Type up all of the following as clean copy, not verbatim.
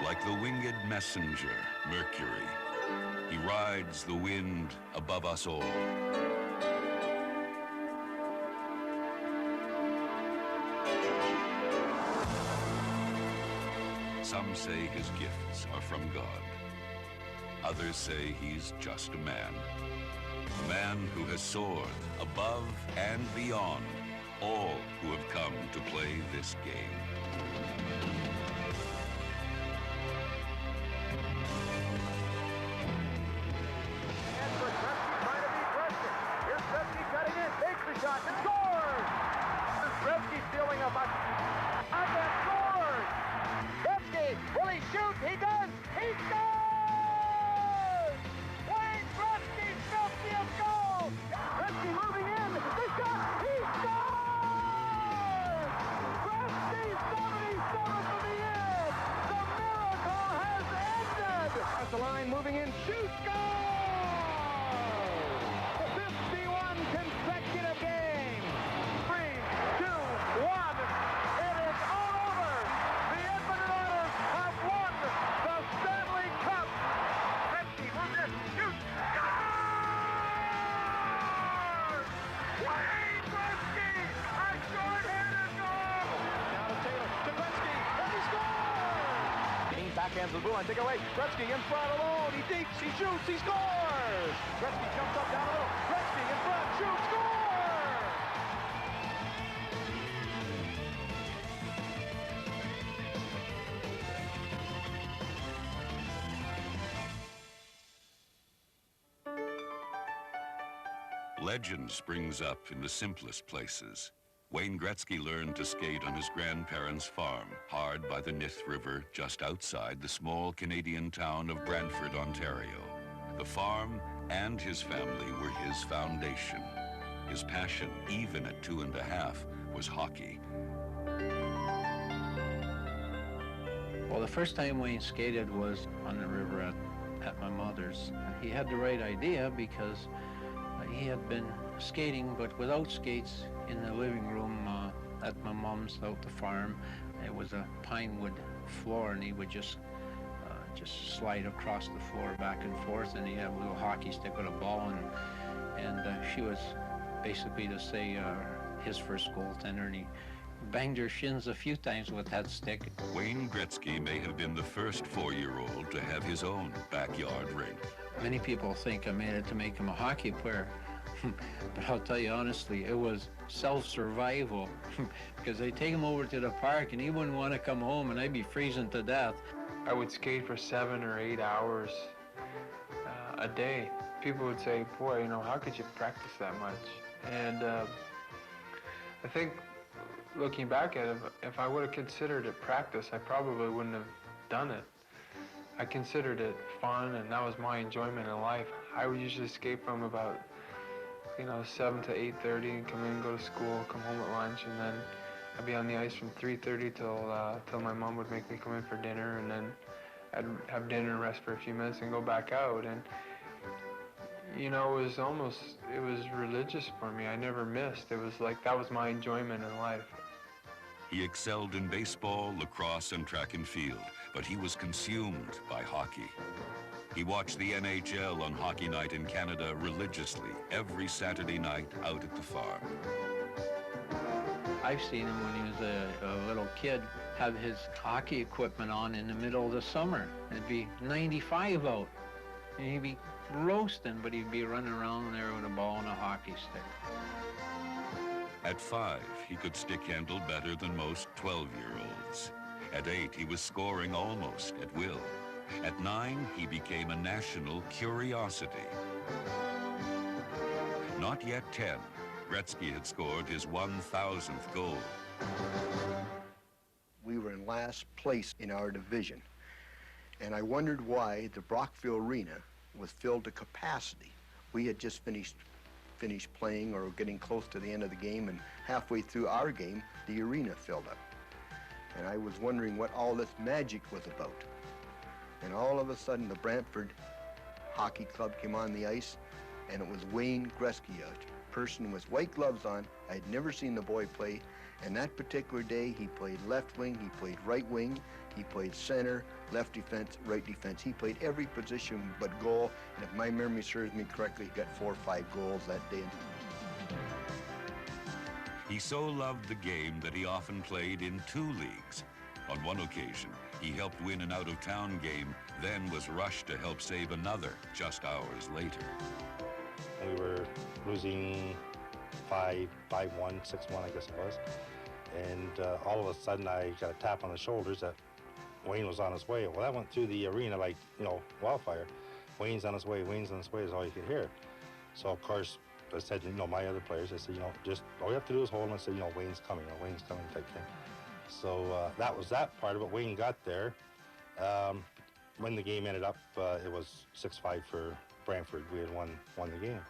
Like the winged messenger, Mercury, he rides the wind above us all. Some say his gifts are from God. Others say he's just a man who has soared above and beyond all who have come to play this game. And for Gretzky trying to beat Gretzky. Here's Gretzky cutting in, takes the shot and scores! Gretzky stealing a puck. And then scores! Gretzky, will he shoot? He does! He scores! Wayne Gretzky's 50th goal! Gretzky moving in, the shot, he scores! Gretzky 77 from the end! The miracle has ended! Across the line, moving in, shoots, goal! 51 consecutive games! 3, 2, 1, it is all over! The Edmonton Oilers have won the Stanley Cup! Gretzky moves in, shoots, scores! Wayne Gretzky, a short-handed goal! Now to Taylor, to Gretzky, and he scores! Kane backhands the blue line, take away, Gretzky in front alone, he deeps, he shoots, he scores! Gretzky jumps up down the middle, Gretzky in front, shoots, score! Legend springs up in the simplest places. Wayne Gretzky learned to skate on his grandparents' farm, hard by the Nith River, just outside the small Canadian town of Brantford, Ontario. The farm and his family were his foundation. His passion, even at 2½, was hockey. Well, the first time Wayne skated was on the river at my mother's. He had the right idea because he had been skating, but without skates, in the living room at my mom's out the farm. It was a pine wood floor, and he would just slide across the floor back and forth, and he had a little hockey stick with a ball, and she was basically, to say, his first goaltender, and he banged her shins a few times with that stick. Wayne Gretzky may have been the first 4-year-old to have his own backyard rink. Many people think I made it to make him a hockey player. But I'll tell you honestly, it was self-survival because they take him over to the park and he wouldn't want to come home and I'd be freezing to death. I would skate for 7 or 8 hours a day. People would say, boy, you know, how could you practice that much? And I think looking back at it, if I would have considered it practice, I probably wouldn't have done it. I considered it fun, and that was my enjoyment in life. I would usually skate from about 7 to 8:30 and come in, go to school, come home at lunch, and then I'd be on the ice from 3:30 till my mom would make me come in for dinner, and then I'd have dinner and rest for a few minutes and go back out. And it was religious for me. I never missed. It was like that was my enjoyment in life. He excelled in baseball, lacrosse, and track and field, but he was consumed by hockey. He watched the NHL on Hockey Night in Canada religiously every Saturday night out at the farm. I've seen him when he was a little kid have his hockey equipment on in the middle of the summer. It'd be 95 out, and he'd be roasting, but he'd be running around there with a ball and a hockey stick. At 5, he could stick handle better than most 12-year-olds. At 8, he was scoring almost at will. At 9, he became a national curiosity. Not yet 10, Gretzky had scored his 1,000th goal. We were in last place in our division, and I wondered why the Brockville Arena was filled to capacity. We had just finished playing or getting close to the end of the game, and halfway through our game, the arena filled up. And I was wondering what all this magic was about. And all of a sudden, the Brantford Hockey Club came on the ice, and it was Wayne Gretzky, a person with white gloves on. I'd never seen the boy play, and that particular day, he played left wing, he played right wing, He played center, left defense, right defense. He played every position but goal, and if my memory serves me correctly, he got 4 or 5 goals that day. He so loved the game that he often played in 2 leagues. On one occasion, he helped win an out-of-town game, then was rushed to help save another just hours later. We were losing 5-1, 6-1, I guess it was. And all of a sudden, I got a tap on the shoulders that Wayne was on his way. Well, that went through the arena like, you know, wildfire. Wayne's on his way, Wayne's on his way is all you could hear. So, of course, I said, you know, my other players, I said, you know, just all you have to do is hold him and say, you know, Wayne's coming, type thing. So that was that part of it. Wayne got there. When the game ended up, it was 6-5 for Brantford. We had won the game.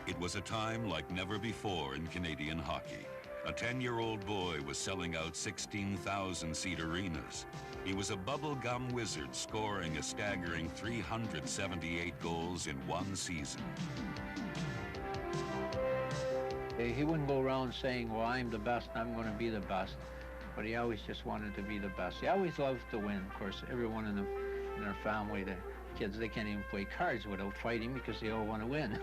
It was a time like never before in Canadian hockey. A 10-year-old boy was selling out 16,000-seat arenas. He was a bubblegum wizard, scoring a staggering 378 goals in one season. He wouldn't go around saying, well, I'm the best, I'm going to be the best. But he always just wanted to be the best. He always loved to win. Of course, everyone in our family, the kids, they can't even play cards without fighting because they all want to win.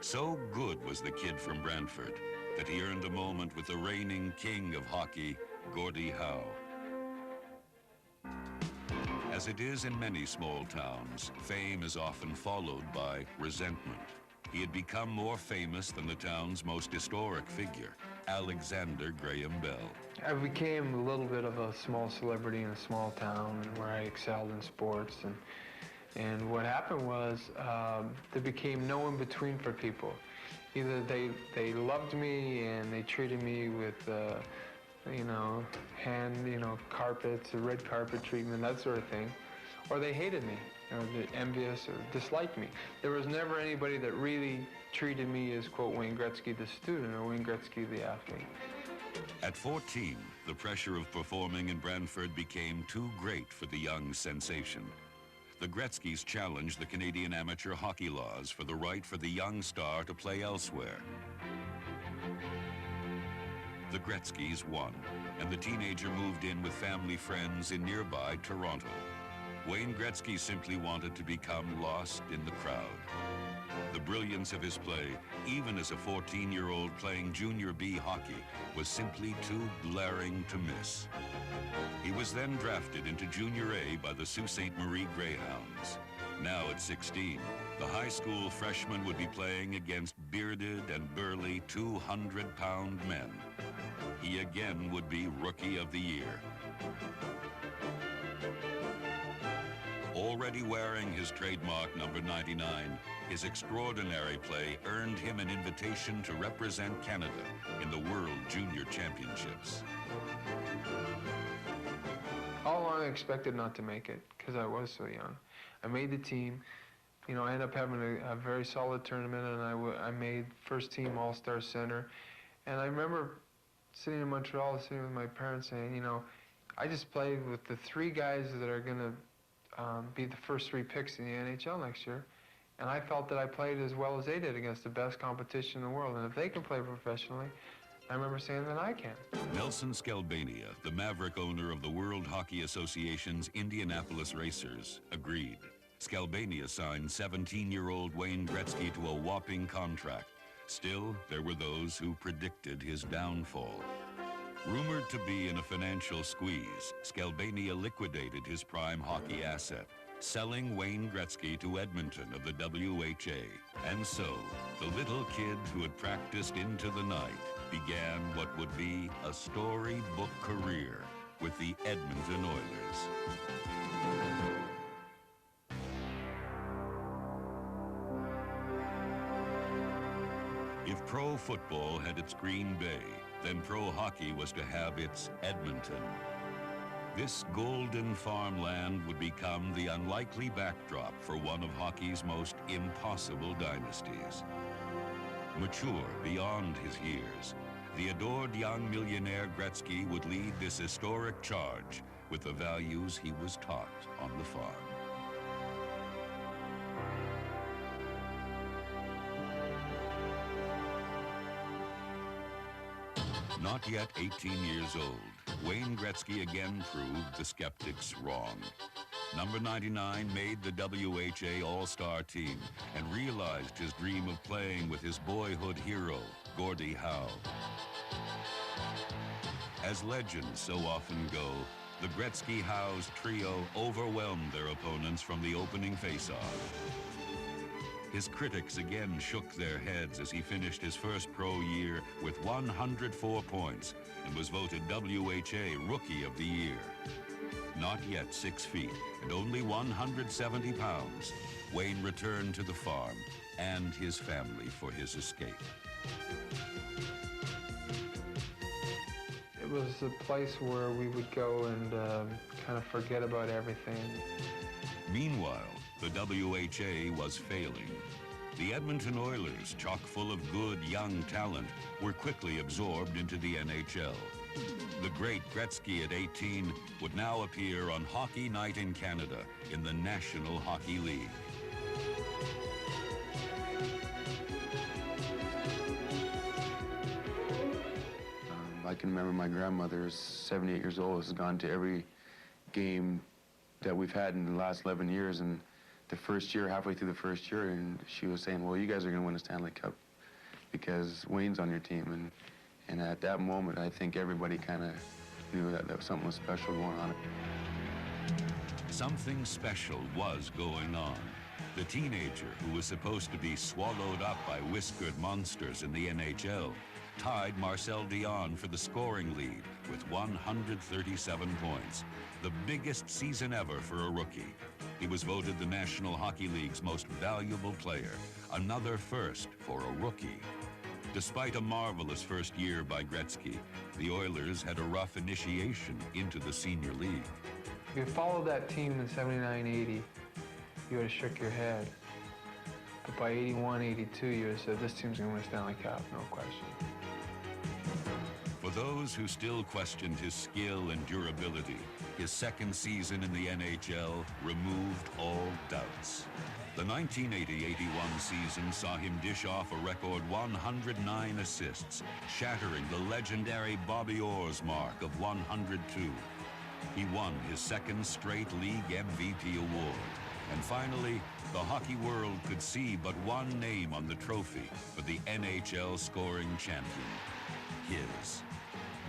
So good was the kid from Brantford that he earned a moment with the reigning king of hockey, Gordie Howe. As it is in many small towns, fame is often followed by resentment. He had become more famous than the town's most historic figure, Alexander Graham Bell. I became a little bit of a small celebrity in a small town where I excelled in sports. And what happened was there became no in-between for people. Either they loved me and they treated me with, carpets, a red carpet treatment, that sort of thing, or they hated me, or they're envious or disliked me. There was never anybody that really treated me as, quote, Wayne Gretzky the student or Wayne Gretzky the athlete. At 14, the pressure of performing in Brantford became too great for the young sensation. The Gretzkys challenged the Canadian amateur hockey laws for the right for the young star to play elsewhere. The Gretzkys won, and the teenager moved in with family friends in nearby Toronto. Wayne Gretzky simply wanted to become lost in the crowd. The brilliance of his play, even as a 14-year-old playing Junior B hockey, was simply too glaring to miss. He was then drafted into Junior A by the Sault Ste. Marie Greyhounds. Now at 16, the high school freshman would be playing against bearded and burly 200-pound men. He again would be Rookie of the Year. Already wearing his trademark number 99, his extraordinary play earned him an invitation to represent Canada in the World Junior Championships. All along I expected not to make it because I was so young. I made the team. You know, I ended up having a very solid tournament, and I made first team All-Star center. And I remember sitting in Montreal, sitting with my parents saying, you know, I just played with the 3 guys that are going to be the first 3 picks in the NHL next year. And I felt that I played as well as they did against the best competition in the world. And if they can play professionally, I remember saying that I can. Nelson Skelbania, the maverick owner of the World Hockey Association's Indianapolis Racers, agreed. Skelbania signed 17-year-old Wayne Gretzky to a whopping contract. Still, there were those who predicted his downfall. Rumored to be in a financial squeeze, Skelbania liquidated his prime hockey asset, selling Wayne Gretzky to Edmonton of the WHA. And so, the little kid who had practiced into the night began what would be a storybook career with the Edmonton Oilers. If pro football had its Green Bay, then pro hockey was to have its Edmonton. This golden farmland would become the unlikely backdrop for one of hockey's most impossible dynasties. Mature beyond his years, the adored young millionaire Gretzky would lead this historic charge with the values he was taught on the farm. Not yet 18 years old, Wayne Gretzky again proved the skeptics wrong. Number 99 made the WHA All-Star team and realized his dream of playing with his boyhood hero, Gordie Howe. As legends so often go, the Gretzky-Howe's trio overwhelmed their opponents from the opening face-off. His critics again shook their heads as he finished his first pro year with 104 points and was voted WHA Rookie of the Year. Not yet 6 feet and only 170 pounds, Wayne returned to the farm and his family for his escape. It was a place where we would go and kind of forget about everything. Meanwhile, the WHA was failing. The Edmonton Oilers, chock full of good young talent, were quickly absorbed into the NHL. The great Gretzky at 18 would now appear on Hockey Night in Canada in the National Hockey League. I can remember my grandmother, 78 years old, has gone to every game that we've had in the last 11 years, and the first year, halfway through the first year, and she was saying, well, you guys are going to win a Stanley Cup because Wayne's on your team. And at that moment, I think everybody kind of knew that there was something special going on. Something special was going on. The teenager who was supposed to be swallowed up by whiskered monsters in the NHL tied Marcel Dion for the scoring lead with 137 points, the biggest season ever for a rookie. He was voted the National Hockey League's most valuable player, another first for a rookie. Despite a marvelous first year by Gretzky, the Oilers had a rough initiation into the senior league. If you followed that team in 79-80, you would have shook your head. But by 81-82, you would have said, this team's going to win a Stanley Cup, no question. For those who still questioned his skill and durability, his second season in the NHL removed all doubts. The 1980-81 season saw him dish off a record 109 assists, shattering the legendary Bobby Orr's mark of 102. He won his second straight league MVP award. And finally, the hockey world could see but one name on the trophy for the NHL scoring champion, his.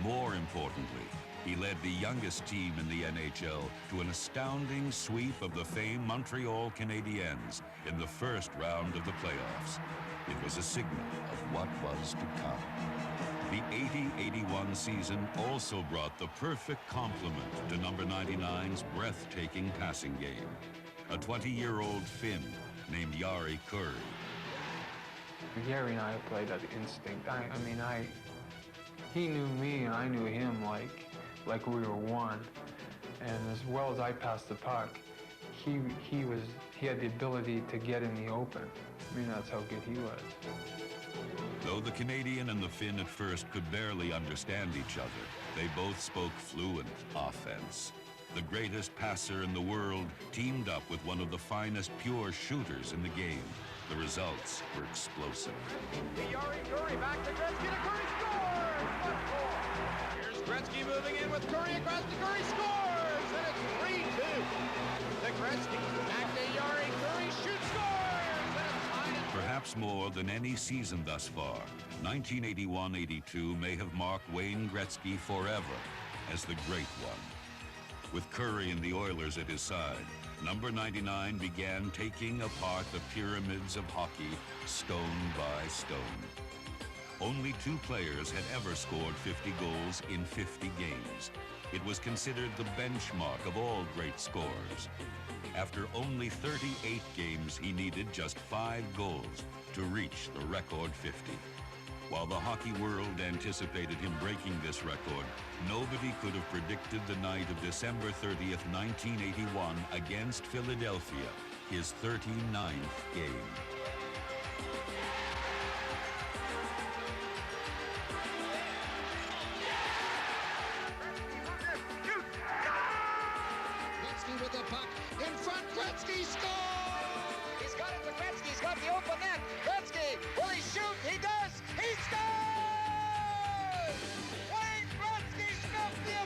More importantly, he led the youngest team in the NHL to an astounding sweep of the famed Montreal Canadiens in the first round of the playoffs. It was a signal of what was to come. The 80-81 season also brought the perfect complement to number 99's breathtaking passing game. A 20-year-old Finn named Jari Kurri. Gary and I played at instinct. He knew me and I knew him like we were one. And as well as I passed the puck, he had the ability to get in the open. I mean, that's how good he was. Though the Canadian and the Finn at first could barely understand each other, they both spoke fluent offense. The greatest passer in the world teamed up with one of the finest pure shooters in the game. The results were explosive. Jari Kurri back to Gretzky, to Kurri scores! What for? Here's Gretzky moving in with Kurri across to Kurri scores! And it's 3-2. To Gretzky, back to Jari Kurri, shoots, scores! And it's tied. Perhaps more than any season thus far, 1981-82 may have marked Wayne Gretzky forever as the great one. With Kurri and the Oilers at his side, number 99 began taking apart the pyramids of hockey stone by stone. Only 2 players had ever scored 50 goals in 50 games. It was considered the benchmark of all great scorers. After only 38 games, he needed just 5 goals to reach the record 50. While the hockey world anticipated him breaking this record, nobody could have predicted the night of December 30th, 1981 against Philadelphia, his 39th game. Gretzky with the puck in front. Gretzky scores! He's got it to Gretzky. He's got the open net. Gretzky, will he shoot? He does! He scores! Wayne Gretzky snuffed the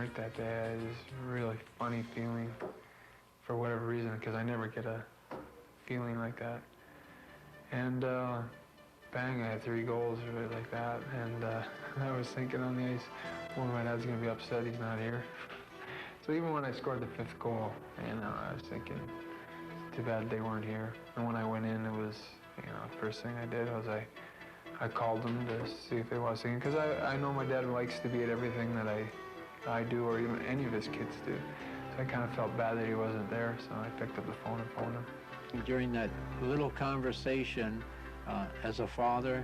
hurt that day. It was a really funny feeling for whatever reason, because I never get a feeling like that. And bang, I had 3 goals right like that. And I was thinking on the ice, well, my dad's going to be upset he's not here. So even when I scored the 5th goal, you know, I was thinking, it's too bad they weren't here. And when I went in, it was, you know, first thing I did was I called them to see if they was singing, because I know my dad likes to be at everything that I do, or even any of his kids do. So I kind of felt bad that he wasn't there, so I picked up the phone and phoned him. During that little conversation, as a father,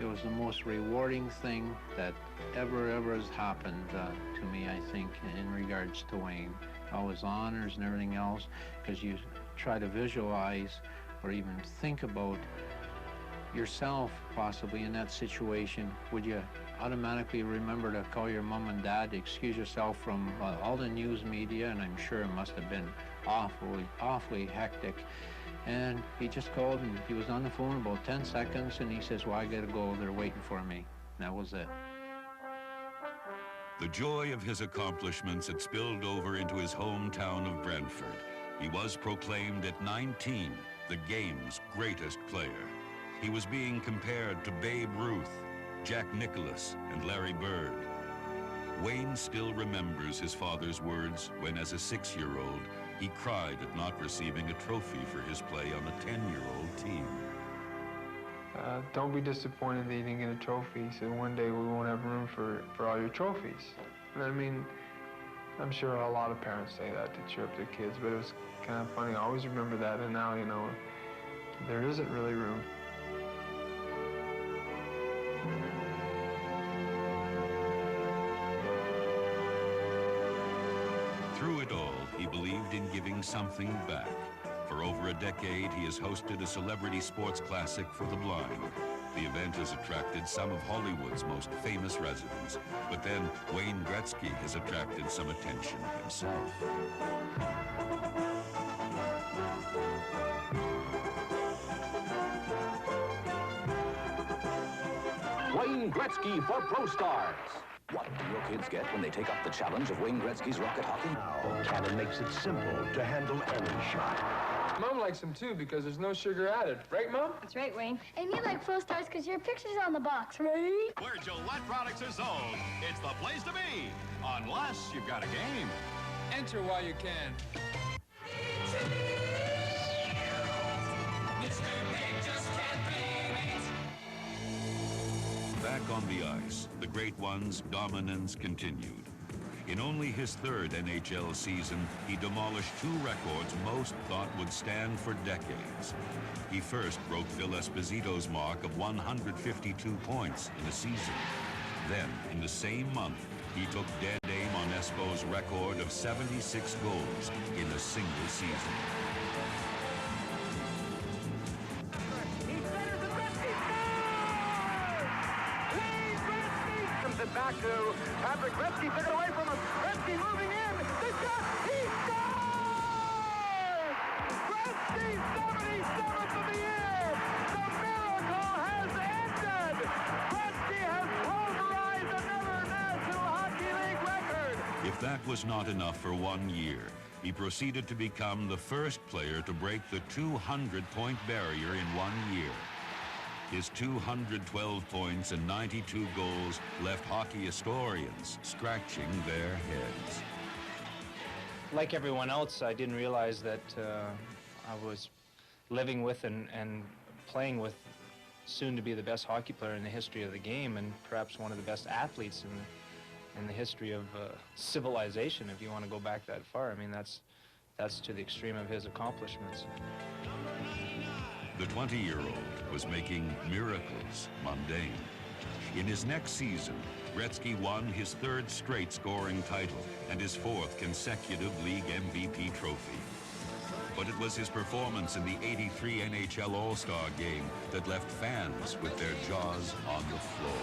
it was the most rewarding thing that ever has happened to me, I think, in regards to Wayne. All his honors and everything else, because you try to visualize or even think about yourself possibly in that situation. Would you automatically remember to call your mom and dad to excuse yourself from all the news media? And I'm sure it must have been awfully hectic. And he just called, and he was on the phone about 10 seconds, and he says, well, I gotta go, they're waiting for me. And that was it. The joy of his accomplishments had spilled over into his hometown of Brantford. He was proclaimed at 19 the game's greatest player. He was being compared to Babe Ruth, Jack Nicklaus, and Larry Bird. Wayne still remembers his father's words when, as a 6-year-old, he cried at not receiving a trophy for his play on a 10-year-old team. Don't be disappointed that you didn't get a trophy. He said, one day we won't have room for all your trophies. And I mean, I'm sure a lot of parents say that to cheer up their kids, but it was kind of funny. I always remember that, and now, you know, there isn't really room. Through it all, he believed in giving something back. For over a decade, he has hosted a celebrity sports classic for the blind. The event has attracted some of Hollywood's most famous residents, but then Wayne Gretzky has attracted some attention himself. Wayne Gretzky for Pro Stars. What do your kids get when they take up the challenge of Wayne Gretzky's rocket hockey? Now, Cannon makes it simple to handle any shot. Mom likes them too because there's no sugar added. Right, Mom? That's right, Wayne. And you like Pro Stars because your picture's on the box, right? Where Gillette products are sold, it's the place to be. Unless you've got a game. Enter while you can. Back on the ice, the Great One's dominance continued. In only his 3rd NHL season, he demolished 2 records most thought would stand for decades. He first broke Phil Esposito's mark of 152 points in a season. Then, in the same month, he took dead aim on Espo's record of 76 goals in a single season. It back to Patrick Gretzky, took it away from him. Gretzky moving in. The shot, he scores! Gretzky, 77th of the year. The miracle has ended. Gretzky has pulverized another National Hockey League record. If that was not enough for 1 year, he proceeded to become the first player to break the 200-point barrier in 1 year. His 212 points and 92 goals left hockey historians scratching their heads. Like everyone else, I didn't realize that I was living with and playing with soon to be the best hockey player in the history of the game, and perhaps one of the best athletes in the history of civilization, if you want to go back that far. I mean, that's to the extreme of his accomplishments. The 20-year-old was making miracles mundane. In his next season, Gretzky won his 3rd straight scoring title and his 4th consecutive league MVP trophy. But it was his performance in the '83 NHL All-Star Game that left fans with their jaws on the floor.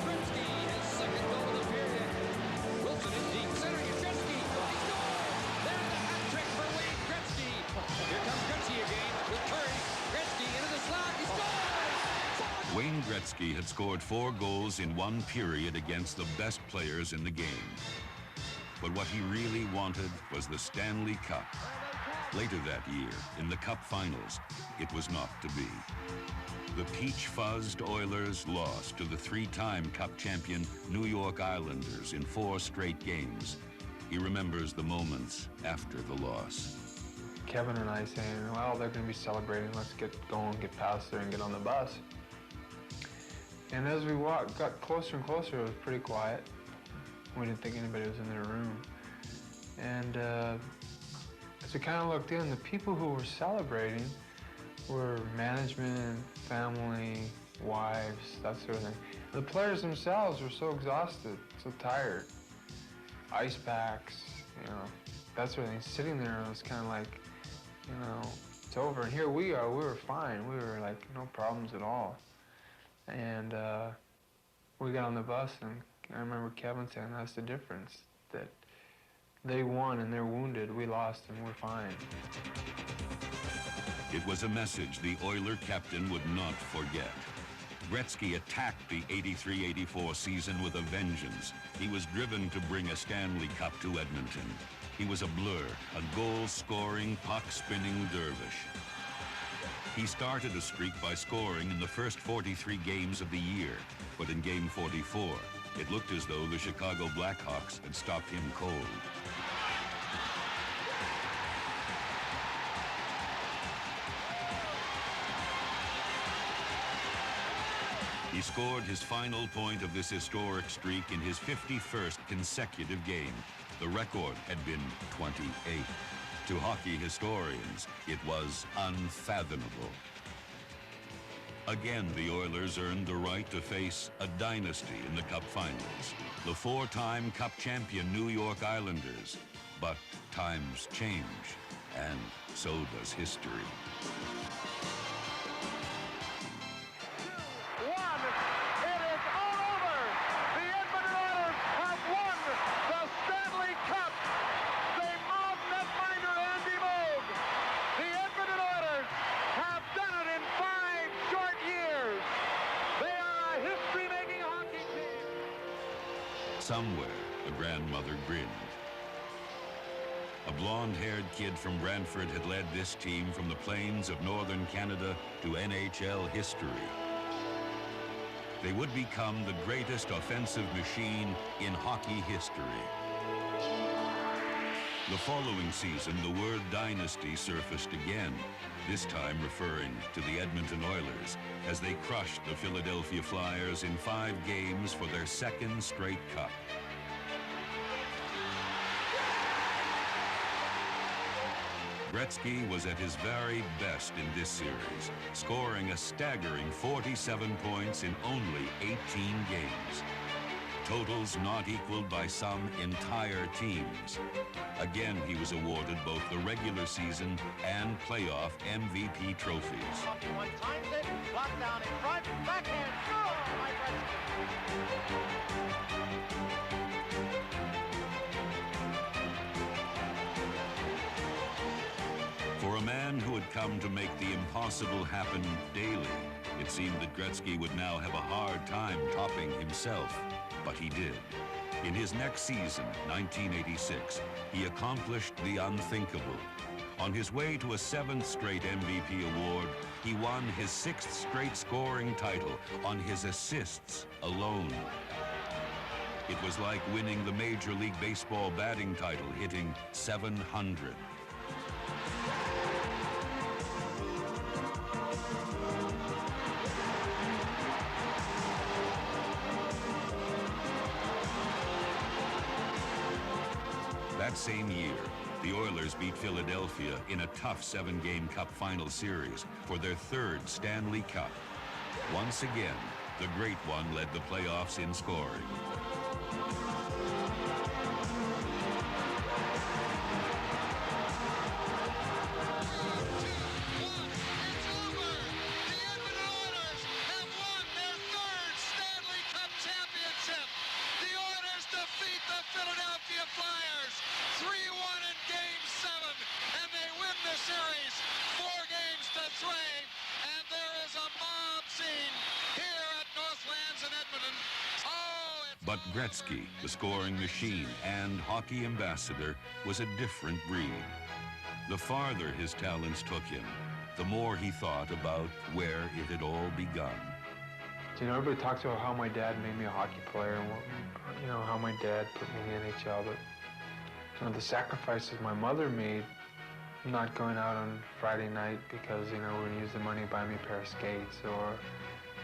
Gretzky, his 2nd goal of the period. Wilson in deep center, Gretzky. He scores! There's the hat trick for Wayne Gretzky. Here comes Gretzky again with Curry. Gretzky into the slot. He scores! Wayne Gretzky had scored 4 goals in 1 period against the best players in the game. But what he really wanted was the Stanley Cup. Later that year, in the Cup Finals, it was not to be. The peach-fuzzed Oilers lost to the 3-time Cup champion New York Islanders in 4 straight games. He remembers the moments after the loss. Kevin and I saying, well, they're going to be celebrating. Let's get going, get past there, and get on the bus. And as we got closer and closer, it was pretty quiet. We didn't think anybody was in their room. And as we kind of looked in, the people who were celebrating were management, family, wives, that sort of thing. The players themselves were so exhausted, so tired. Ice packs, you know, that sort of thing. Sitting there, it was kind of like, you know, it's over. And here we are, we were fine. We were like, no problems at all. And we got on the bus, and I remember Kevin saying, that's the difference, that they won and they're wounded, we lost and we're fine. It was a message the Oiler captain would not forget. Gretzky attacked the 83-84 season with a vengeance. He was driven to bring a Stanley Cup to Edmonton. He was a blur, a goal-scoring, puck-spinning dervish. He started a streak by scoring in the first 43 games of the year, but in game 44, it looked as though the Chicago Blackhawks had stopped him cold. He scored his final point of this historic streak in his 51st consecutive game. The record had been 28. To hockey historians, it was unfathomable. Again, the Oilers earned the right to face a dynasty in the Cup Finals, the 4-time Cup champion New York Islanders. But times change, and so does history. Somewhere, a grandmother grinned. A blonde-haired kid from Brantford had led this team from the plains of northern Canada to NHL history. They would become the greatest offensive machine in hockey history. The following season, the word dynasty surfaced again, this time referring to the Edmonton Oilers, as they crushed the Philadelphia Flyers in 5 games for their 2nd straight cup. Gretzky was at his very best in this series, scoring a staggering 47 points in only 18 games. Totals not equaled by some entire teams. Again, he was awarded both the regular season and playoff MVP trophies. One times it, blocked down in front, backhand, score by Gretzky. For a man who had come to make the impossible happen daily, it seemed that Gretzky would now have a hard time topping himself. But he did. In his next season, 1986, he accomplished the unthinkable. On his way to a 7th straight MVP award, he won his 6th straight scoring title on his assists alone. It was like winning the Major League Baseball batting title, hitting 700. That same year, the Oilers beat Philadelphia in a tough 7-game Cup Final series for their 3rd Stanley Cup. Once again, the Great One led the playoffs in scoring. Series, 4 games to 3, and there is a mob scene here at But Gretzky, the scoring machine and hockey ambassador, was a different breed. The farther his talents took him, the more he thought about where it had all begun. You know, everybody talks about how my dad made me a hockey player and what, you know, how my dad put me in the NHL, but you know, the sacrifices my mother made, not going out on Friday night because, you know, we're gonna use the money to buy me a pair of skates, or,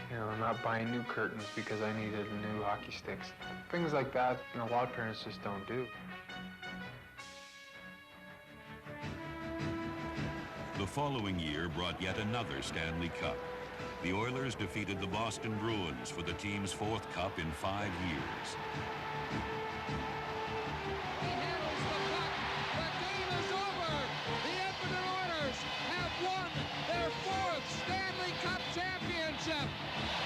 you know, not buying new curtains because I needed new hockey sticks. Things like that, you know, a lot of parents just don't do. The following year brought yet another Stanley Cup. The Oilers defeated the Boston Bruins for the team's 4th cup in 5 years. He handles the puck. The game is over. The Edmonton Oilers have won their 4th Stanley Cup championship.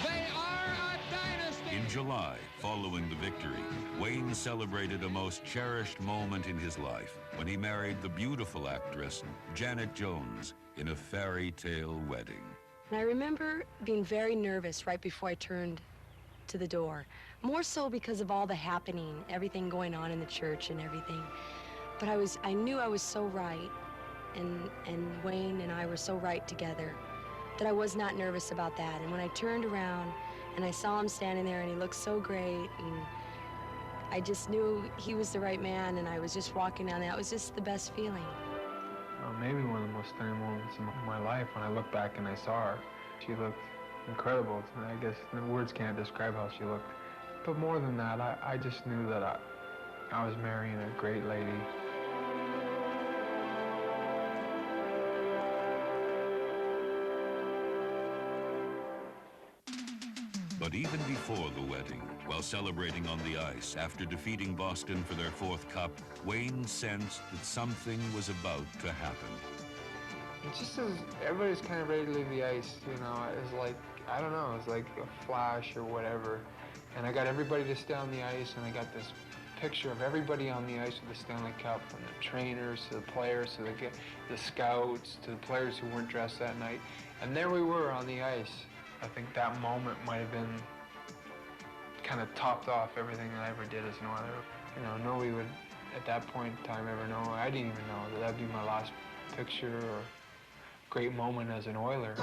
They are a dynasty. In July, following the victory, Wayne celebrated a most cherished moment in his life when he married the beautiful actress Janet Jones in a fairy tale wedding. And I remember being very nervous right before I turned to the door, more so because of all the happening, everything going on in the church and everything. But I knew I was so right, and Wayne and I were so right together that I was not nervous about that. And when I turned around and I saw him standing there and he looked so great, and I just knew he was the right man, and I was just walking down there. It was just the best feeling. Maybe one of the most stunning moments in my life when I looked back and I saw her. She looked incredible. I guess the words can't describe how she looked. But more than that, I just knew that I was marrying a great lady. But even before the wedding, while celebrating on the ice after defeating Boston for their 4th cup, Wayne sensed that something was about to happen. It just as everybody's kind of ready to leave the ice, you know, it was like, I don't know, it was like a flash or whatever. And I got everybody to stay on the ice, and I got this picture of everybody on the ice with the Stanley Cup, from the trainers to the players to the scouts to the players who weren't dressed that night. And there we were on the ice. I think that moment might have been kind of topped off everything that I ever did as an Oiler. You know, nobody would, at that point in time, ever know. I didn't even know that that'd be my last picture or great moment as an Oiler.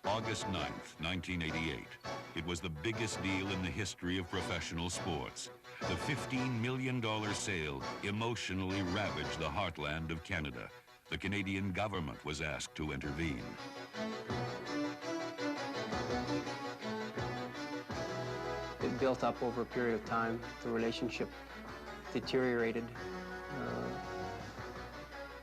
August 9th, 1988. It was the biggest deal in the history of professional sports. The $15 million sale emotionally ravaged the heartland of Canada. The Canadian government was asked to intervene. It built up over a period of time. The relationship deteriorated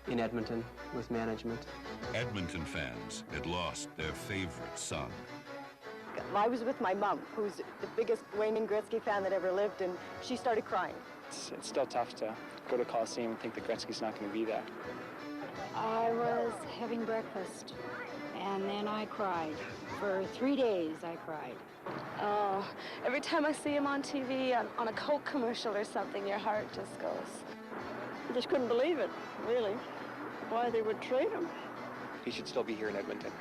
in Edmonton with management. Edmonton fans had lost their favorite son. I was with my mom, who's the biggest Wayne Gretzky fan that ever lived, and she started crying. It's still tough to go to Coliseum and think that Gretzky's not going to be there. I was having breakfast, and then I cried. For 3 days, I cried. Oh, every time I see him on TV, on a Coke commercial or something, your heart just goes. I just couldn't believe it, really, why they would trade him. He should still be here in Edmonton.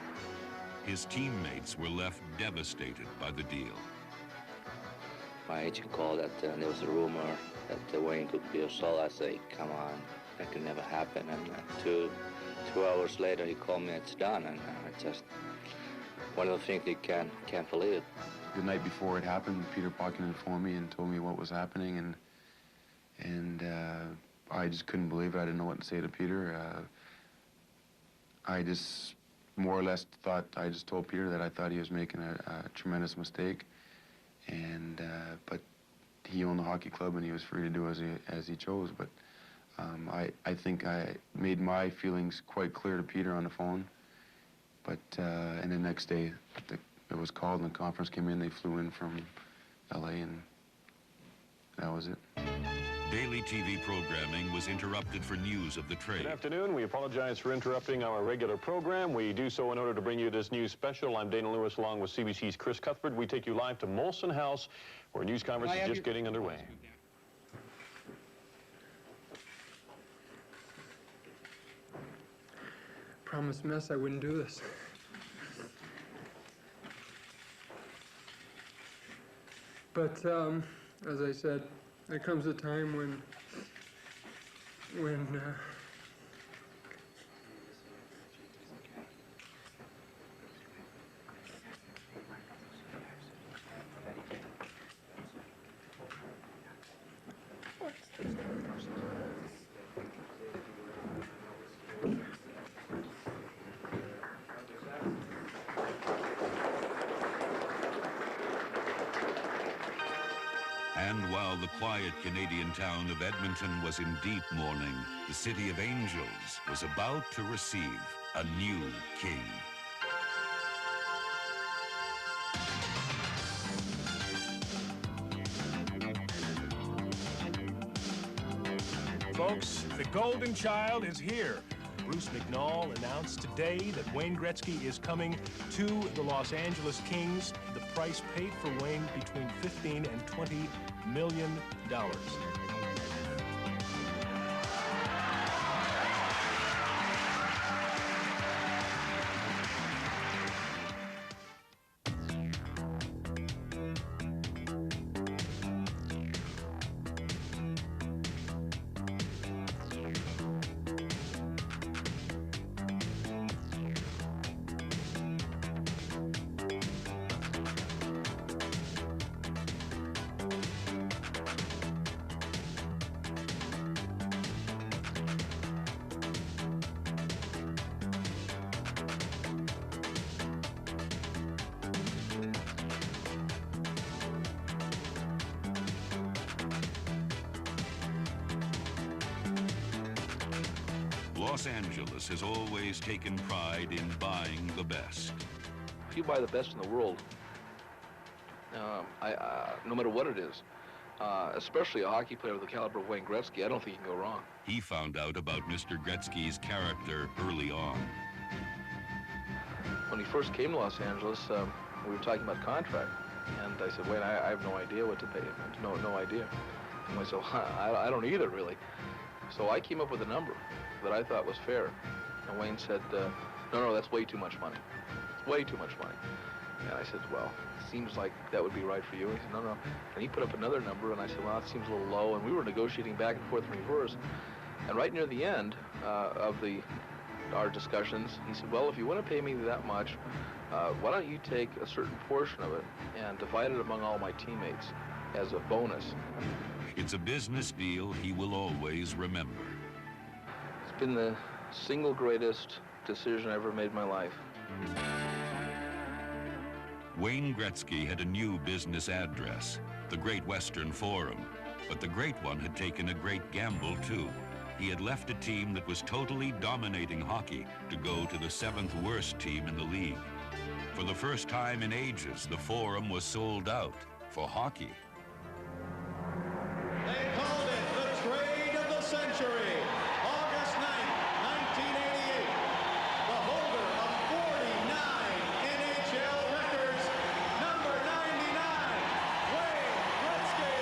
His teammates were left devastated by the deal. My agent called that there was a rumor that Wayne could be sold. I say, come on, that could never happen. And 2 hours later, he called me, it's done. And I just, one of the things you can't believe it. The night before it happened, Peter Pockin informed me and told me what was happening, and I just couldn't believe it. I didn't know what to say to Peter. I just more or less thought, I just told Peter that I thought he was making a tremendous mistake, and but he owned the hockey club and he was free to do as he chose. But I think I made my feelings quite clear to Peter on the phone. But and the next day, it was called and the conference came in. They flew in from LA, and that was it. Daily TV programming was interrupted for news of the trade. Good afternoon. We apologize for interrupting our regular program. We do so in order to bring you this news special. I'm Dana Lewis along with CBC's Chris Cuthbert. We take you live to Molson House, where a news conference is just getting underway. Promised Miss I wouldn't do this. But as I said, there comes a time when And while the quiet Canadian town of Edmonton was in deep mourning, the City of Angels was about to receive a new king. Folks, the golden child is here. Bruce McNall announced today that Wayne Gretzky is coming to the Los Angeles Kings. The price paid for Wayne between $15 and $20 million. Los Angeles has always taken pride in buying the best. If you buy the best in the world, no matter what it is, especially a hockey player of the caliber of Wayne Gretzky, I don't think you can go wrong. He found out about Mr. Gretzky's character early on. When he first came to Los Angeles, we were talking about contract, and I said, Wayne, I have no idea what to pay him. No idea. And I said, I don't either, really. So I came up with a number that I thought was fair. And Wayne said, no, that's way too much money. It's way too much money. And I said, well, it seems like that would be right for you. And he said, no. And he put up another number, and I said, well, that seems a little low. And we were negotiating back and forth in reverse. And right near the end of our discussions, he said, well, if you want to pay me that much, why don't you take a certain portion of it and divide it among all my teammates as a bonus. It's a business deal he will always remember. It's been the single greatest decision I ever made in my life. Wayne Gretzky had a new business address, the Great Western Forum. But the Great One had taken a great gamble, too. He had left a team that was totally dominating hockey to go to the 7th worst team in the league. For the first time in ages, the Forum was sold out for hockey. They called it the trade of the century. August 9th, 1988. The holder of 49 NHL records, number 99, Wayne Gretzky.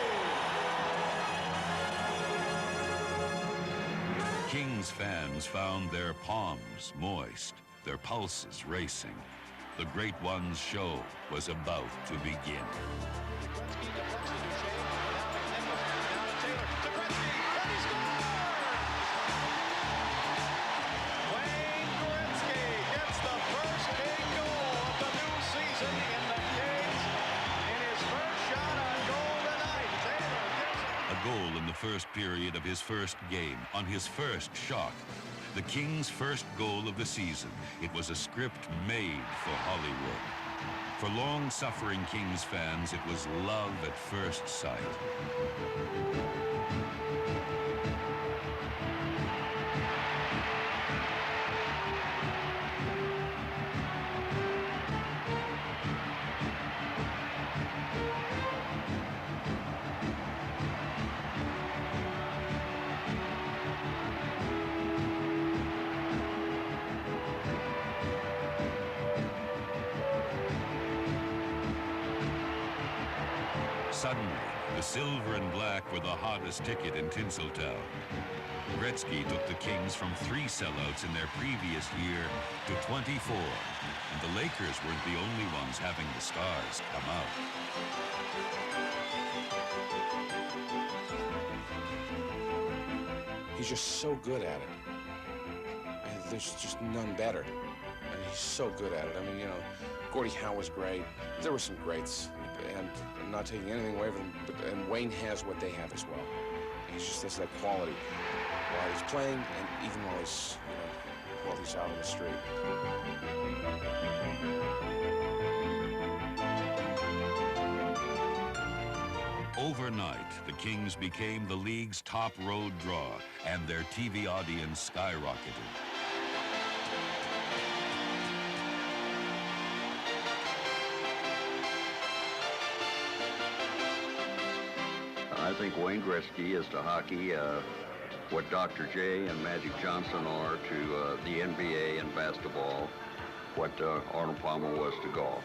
Kings fans found their palms moist, their pulses racing. The Great One's show was about to begin. Goal in the first period of his first game, on his first shot. The Kings' first goal of the season. It was a script made for Hollywood. For long-suffering Kings fans, it was love at first sight. Suddenly, the silver and black were the hottest ticket in Tinseltown. Gretzky took the Kings from 3 sellouts in their previous year to 24, and the Lakers weren't the only ones having the stars come out. He's just so good at it. And there's just none better. And he's so good at it. I mean, you know, Gordie Howe was great. There were some greats, and I'm not taking anything away from them, and Wayne has what they have as well. He's just has that quality while he's playing, and even while he's, you know, while he's out on the street. Overnight, the Kings became the league's top road draw, and their TV audience skyrocketed. I think Wayne Gretzky is to hockey what Dr. J and Magic Johnson are to the NBA and basketball, what Arnold Palmer was to golf.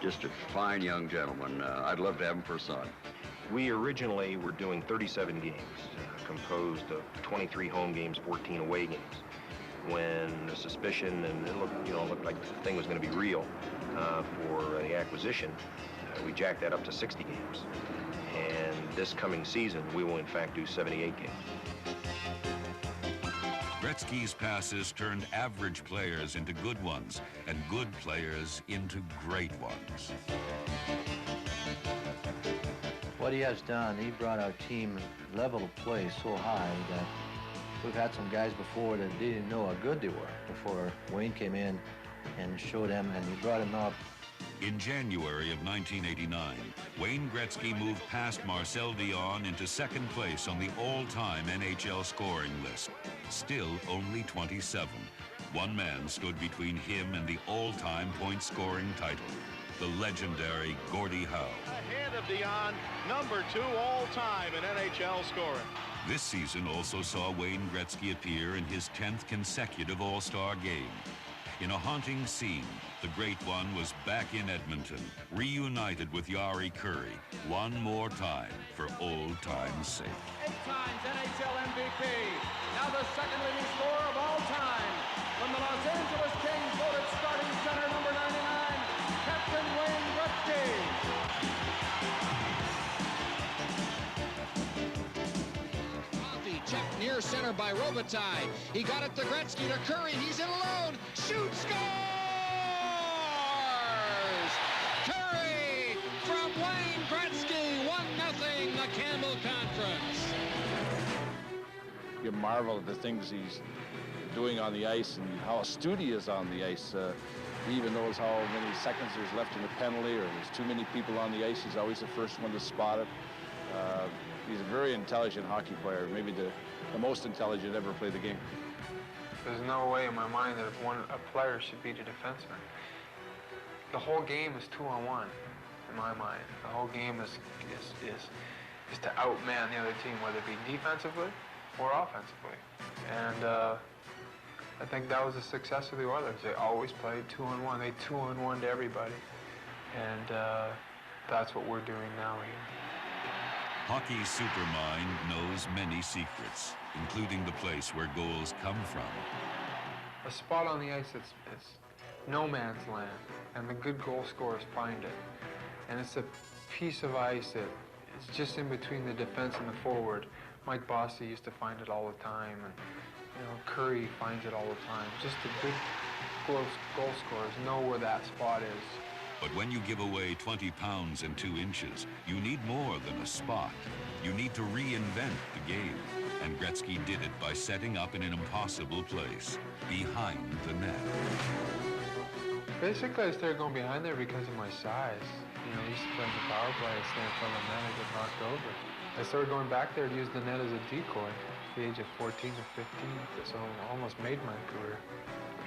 Just a fine young gentleman. I'd love to have him for a son. We originally were doing 37 games, composed of 23 home games, 14 away games. When the suspicion and it looked like the thing was going to be real for the acquisition, we jacked that up to 60 games. And this coming season, we will in fact do 78 games. Gretzky's passes turned average players into good ones, and good players into great ones. What he has done, he brought our team level of play so high that we've had some guys before that didn't know how good they were before Wayne came in and showed them, and he brought them up. In January of 1989, Wayne Gretzky moved past Marcel Dionne into second place on the all-time NHL scoring list. Still only 27. One man stood between him and the all-time point-scoring title, the legendary Gordie Howe. Ahead of Dionne, number 2 all-time in NHL scoring. This season also saw Wayne Gretzky appear in his 10th consecutive All-Star game. In a haunting scene, the great one was back in Edmonton, reunited with Yari Curry, one more time for old time's sake. 8 times NHL MVP, now the second leading scorer of all time. From the Los Angeles Kings, voted starting center number 99, Captain Wayne Gretzky. Checked near center by Robitaille. He got it to Gretzky, to Curry. He's in alone. Shoot, scores! Curry from Wayne Gretzky, 1-0, the Campbell Conference. You marvel at the things he's doing on the ice and how astute he is on the ice. He even knows how many seconds there's left in the penalty, or there's too many people on the ice. He's always the first one to spot it. He's a very intelligent hockey player, maybe the most intelligent ever played the game. There's no way in my mind that a player should beat a defenseman. The whole game is 2-on-1, in my mind. The whole game is to outman the other team, whether it be defensively or offensively. And I think that was the success of the Oilers. They always played 2-on-1. They 2-on-1 to everybody. And that's what we're doing now here. Hockey's supermind knows many secrets, including the place where goals come from. A spot on the ice that's no man's land, and the good goal scorers find it. And it's a piece of ice that it's just in between the defense and the forward. Mike Bossy used to find it all the time, and Curry finds it all the time. Just the good goal scorers know where that spot is. But when you give away 20 pounds and 2 inches, you need more than a spot. You need to reinvent the game. And Gretzky did it by setting up in an impossible place, behind the net. Basically, I started going behind there because of my size. I used to play in the power play, I stand in front of the net, I get knocked over. I started going back there to use the net as a decoy at the age of 14 or 15, so I almost made my career.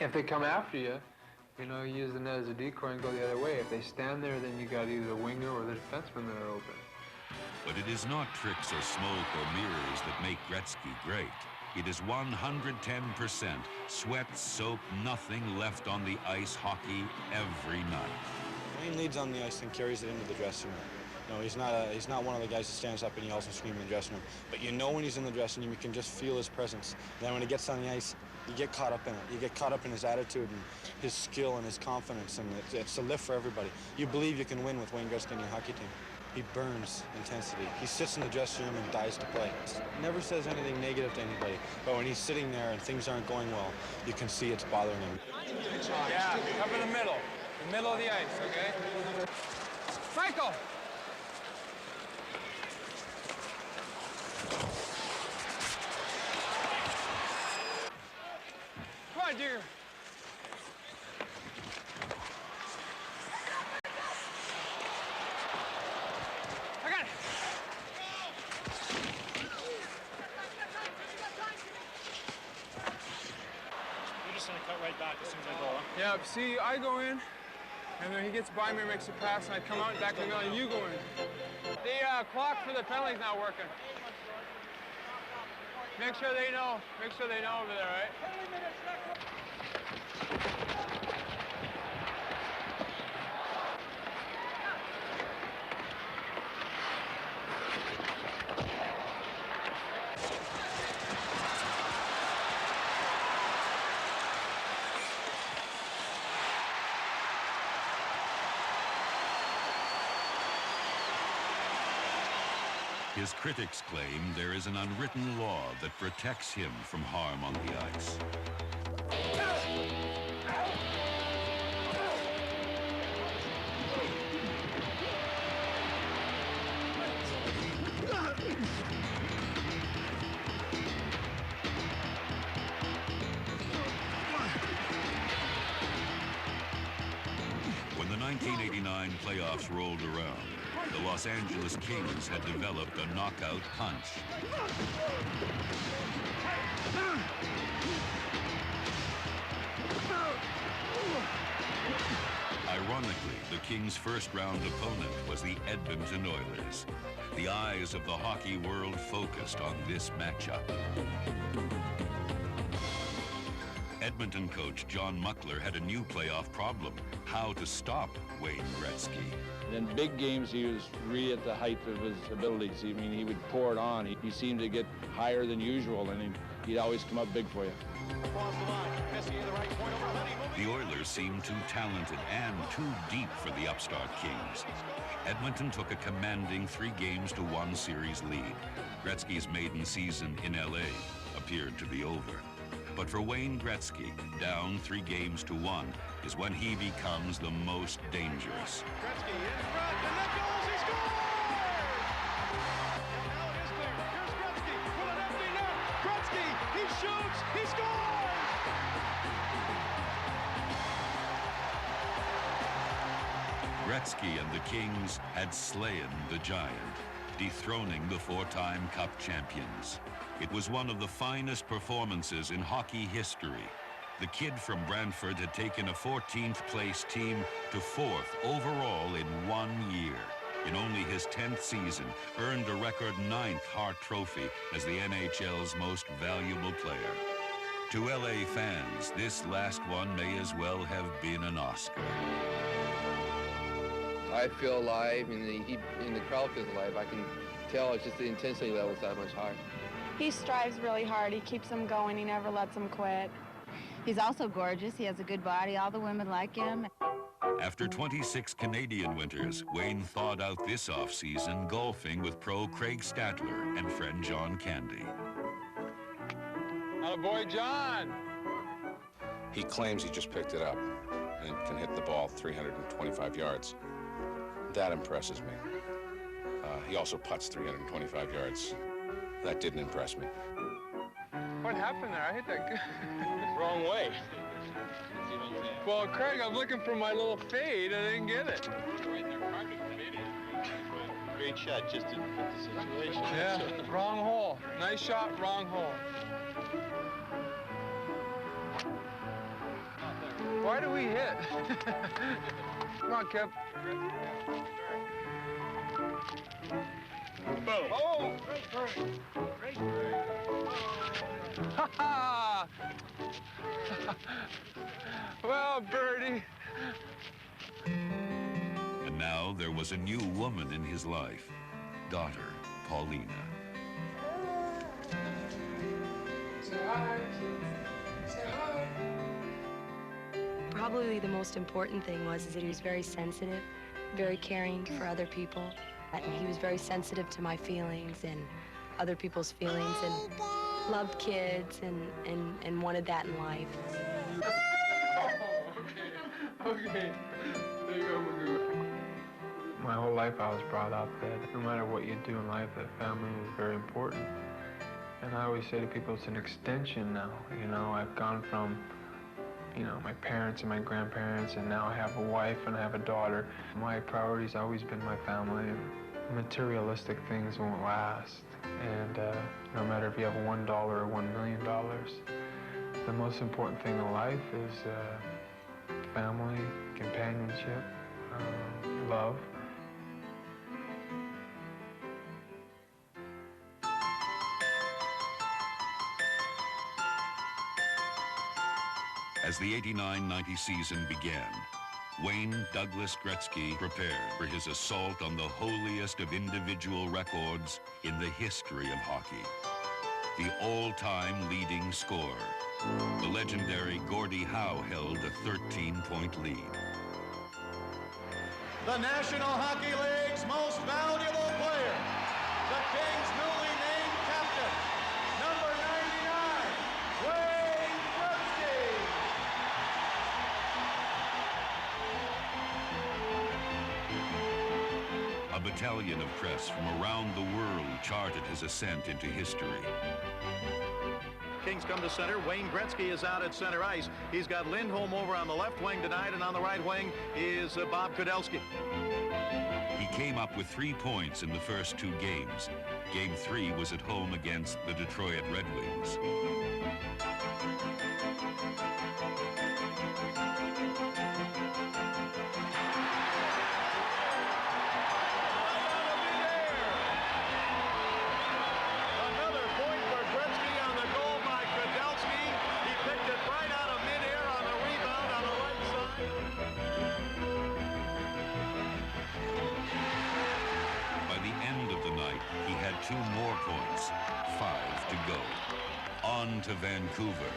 If they come after you, you use the net as a decoy and go the other way. If they stand there, then you got either the winger or the defenseman that are open. But it is not tricks or smoke or mirrors that make Gretzky great. It is 110% sweat, soap, nothing left on the ice hockey every night. Wayne leads on the ice and carries it into the dressing room. He's not one of the guys that stands up and yells and screams in the dressing room. But when he's in the dressing room, you can just feel his presence. Then when he gets on the ice, you get caught up in it. You get caught up in his attitude and his skill and his confidence, and it's a lift for everybody. You believe you can win with Wayne Gretzky and your hockey team. He burns intensity. He sits in the dressing room and dies to play. Never says anything negative to anybody, but when he's sitting there and things aren't going well, you can see it's bothering him. Yeah, cover the middle of the ice, okay? Michael! Come on, dear. I got it. You're just going to cut right back as soon as I go, huh? Yeah, see, I go in, and then he gets by me, makes a pass, and I come out back in the middle, and you go in. The clock for the penalty's not working. Make sure they know over there, right? His critics claim there is an unwritten law that protects him from harm on the ice. When the 1989 playoffs rolled around, the Los Angeles Kings had developed a knockout punch. Ironically, the Kings' first-round opponent was the Edmonton Oilers. The eyes of the hockey world focused on this matchup. Edmonton coach John Muckler had a new playoff problem: how to stop Wayne Gretzky. In big games, he was really at the height of his abilities. I mean, he would pour it on. He seemed to get higher than usual, and he'd always come up big for you. The Oilers seemed too talented and too deep for the upstart Kings. Edmonton took a commanding 3-1 series lead. Gretzky's maiden season in LA appeared to be over. But for Wayne Gretzky, down 3-1 is when he becomes the most dangerous. Gretzky in front, the net goes, he scores! Now it is clear. Here's Gretzky with an empty net. Gretzky, he shoots, he scores! Gretzky and the Kings had slain the giant, dethroning the 4-time Cup champions. It was one of the finest performances in hockey history. The kid from Brantford had taken a 14th place team to 4th overall in 1 year. In only his 10th season, earned a record 9th Hart Trophy as the NHL's most valuable player. To LA fans, this last one may as well have been an Oscar. I feel alive, and the crowd feels alive. I can tell it's just the intensity level's that much higher. He strives really hard. He keeps them going. He never lets them quit. He's also gorgeous. He has a good body. All the women like him. After 26 Canadian winters, Wayne thawed out this off-season golfing with pro Craig Stadler and friend John Candy. Oh, boy, John! He claims he just picked it up and can hit the ball 325 yards. That impresses me. He also putts 325 yards. That didn't impress me. What happened there? I hit that good. Wrong way. Well, Craig, I'm looking for my little fade. I didn't get it. Great shot, just didn't fit the situation. Yeah, wrong hole. Nice shot, wrong hole. Why do we hit? Come on, Kev. Boom. Oh! Great. Ha ha! Well, birdie. And now there was a new woman in his life, daughter Paulina. Probably the most important thing was that he was very sensitive, very caring for other people. And he was very sensitive to my feelings and other people's feelings, and loved kids and wanted that in life. Okay. There you go. My whole life I was brought up that no matter what you do in life, that family is very important. And I always say to people, it's an extension now. You know, I've gone from, you know, my parents and my grandparents, and now I have a wife and I have a daughter. My priority's always been my family. Materialistic things won't last. And no matter if you have $1 or $1 million, the most important thing in life is family, companionship, love. As the 89-90 season began, Wayne Douglas Gretzky prepared for his assault on the holiest of individual records in the history of hockey. The all-time leading scorer, the legendary Gordie Howe, held a 13-point lead. The National Hockey League's most valuable player, the Kings' newly named captain, number 99, Wayne Gretzky. A battalion of press from around the world charted his ascent into history. Kings come to center. Wayne Gretzky is out at center ice. He's got Lindholm over on the left wing tonight, and on the right wing is Bob Kudelski. He came up with 3 points in the first 2 games. Game 3 was at home against the Detroit Red Wings. He had 2 more points, 5 to go. On to Vancouver.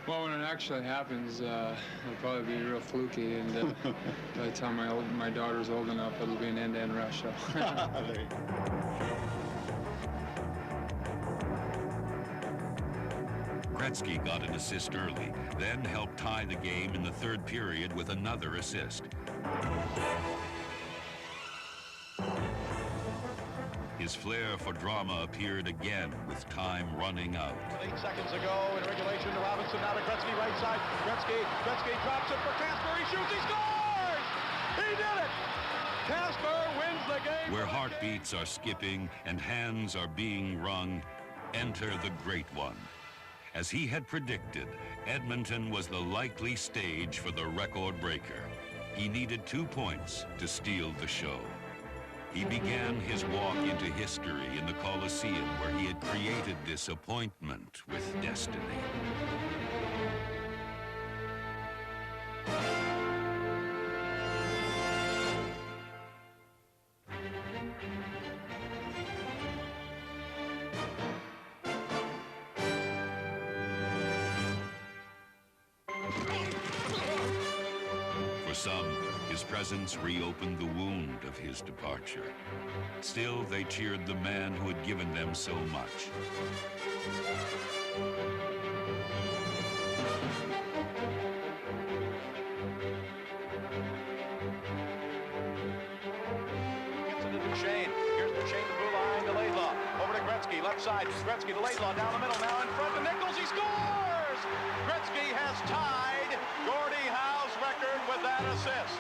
Well, when it actually happens, it'll probably be real fluky, and by the time my daughter's old enough, it'll be an end-to-end rush. So. There you go. Gretzky got an assist early, then helped tie the game in the 3rd period with another assist. His flair for drama appeared again with time running out. 8 seconds ago in regulation to Robinson, now to Gretzky, right side. Gretzky drops it for Casper, he shoots, he scores! He did it! Casper wins the game. Where heartbeats are skipping and hands are being wrung, enter the Great One. As he had predicted, Edmonton was the likely stage for the record breaker. He needed 2 points to steal the show. He began his walk into history in the Coliseum, where he had created this appointment with destiny. Some, his presence reopened the wound of his departure. Still, they cheered the man who had given them so much. Gets into Duchesne. Here's Duchesne to the blue line to Laidlaw. Over to Gretzky, left side. Gretzky to Laidlaw, down the middle, now in front to Nichols. He scores! Gretzky has tied Gordie Howe's record with that assist.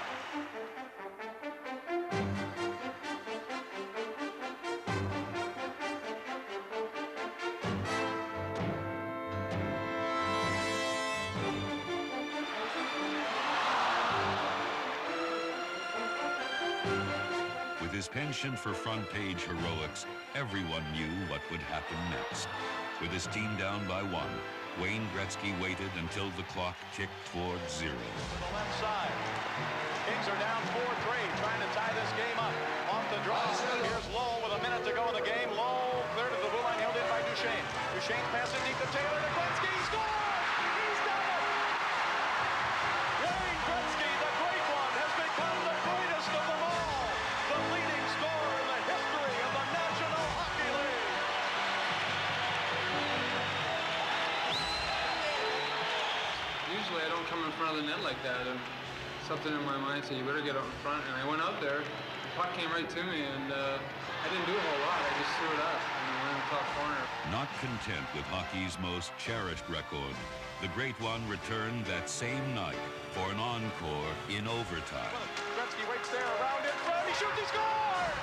With his penchant for front-page heroics, everyone knew what would happen next. With his team down by 1, Wayne Gretzky waited until the clock ticked towards 0. To the left side. Kings are down 4-3, trying to tie this game up. Off the draw. Here's Lowe with a minute to go in the game. Lowe cleared to the blue line, held in by Duchesne. Duchesne's pass underneath to Taylor to Gretzky. He scores! He's done it! Wayne Gretzky, the great one, has become the greatest of them all. The leading scorer in the history of the National Hockey League. Usually I don't come in front of the net like that. And something in my mind said, you better get out in front. And I went out there. The puck came right to me, and I didn't do a whole lot. I just threw it up and went in the top corner. Not content with hockey's most cherished record, the great one returned that same night for an encore in overtime. Gretzky waits there, around in front. He shoots, he scores!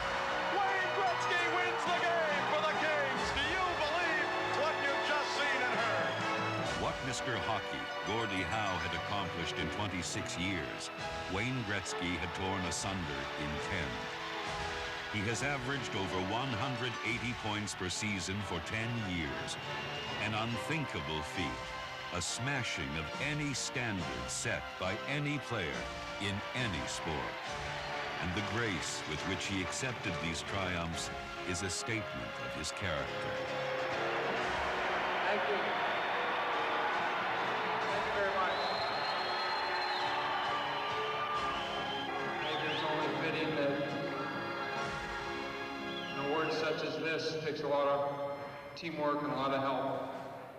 Wayne Gretzky wins the game for the Kings. Do you believe what you've just seen and heard? What Mr. Hockey, Gordie Howe, had accomplished in 26 years, Wayne Gretzky had torn asunder in 10. He has averaged over 180 points per season for 10 years. An unthinkable feat, a smashing of any standard set by any player in any sport. And the grace with which he accepted these triumphs is a statement of his character. Thank you. Thank you very much. Maybe it's only fitting that an award such as this takes a lot of teamwork and a lot of help.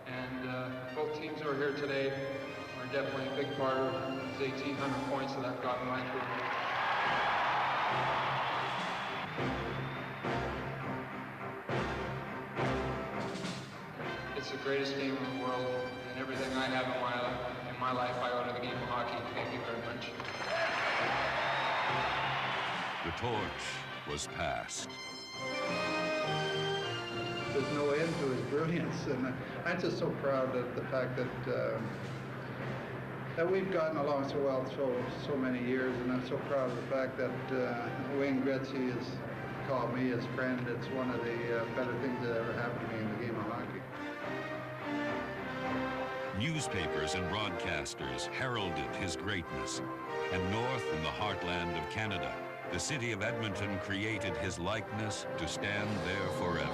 And both teams who are here today are definitely a big part of these 1,800 points that I've gotten right through. It's the greatest game in the world, and everything I have in my life, I owe to the game of hockey. Thank you very much. The torch was passed. There's no end to his brilliance, and I'm just so proud of the fact that that we've gotten along so well so many years, and I'm so proud of the fact that Wayne Gretzky has called me his friend. It's one of the better things that ever happened to me in the game of hockey. Newspapers and broadcasters heralded his greatness, and north in the heartland of Canada, the city of Edmonton created his likeness to stand there forever.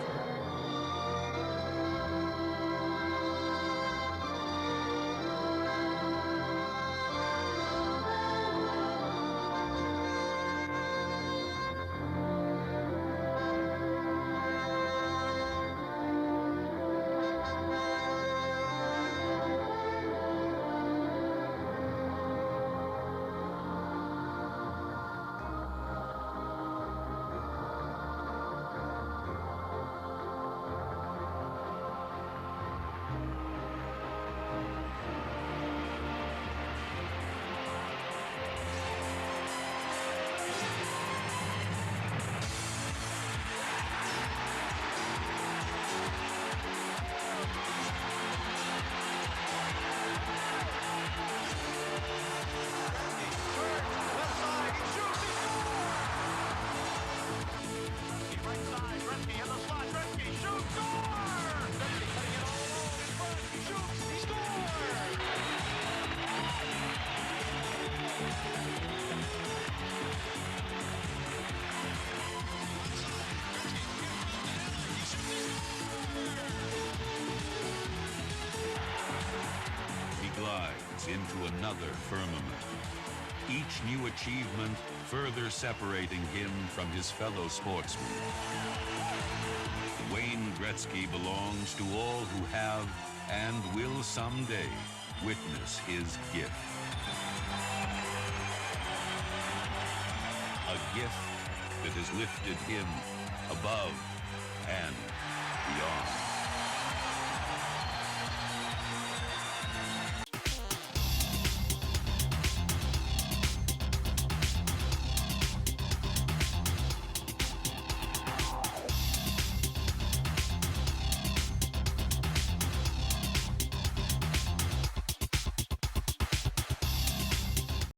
Glides into another firmament. Each new achievement further separating him from his fellow sportsmen. Wayne Gretzky belongs to all who have and will someday witness his gift. A gift that has lifted him above and beyond.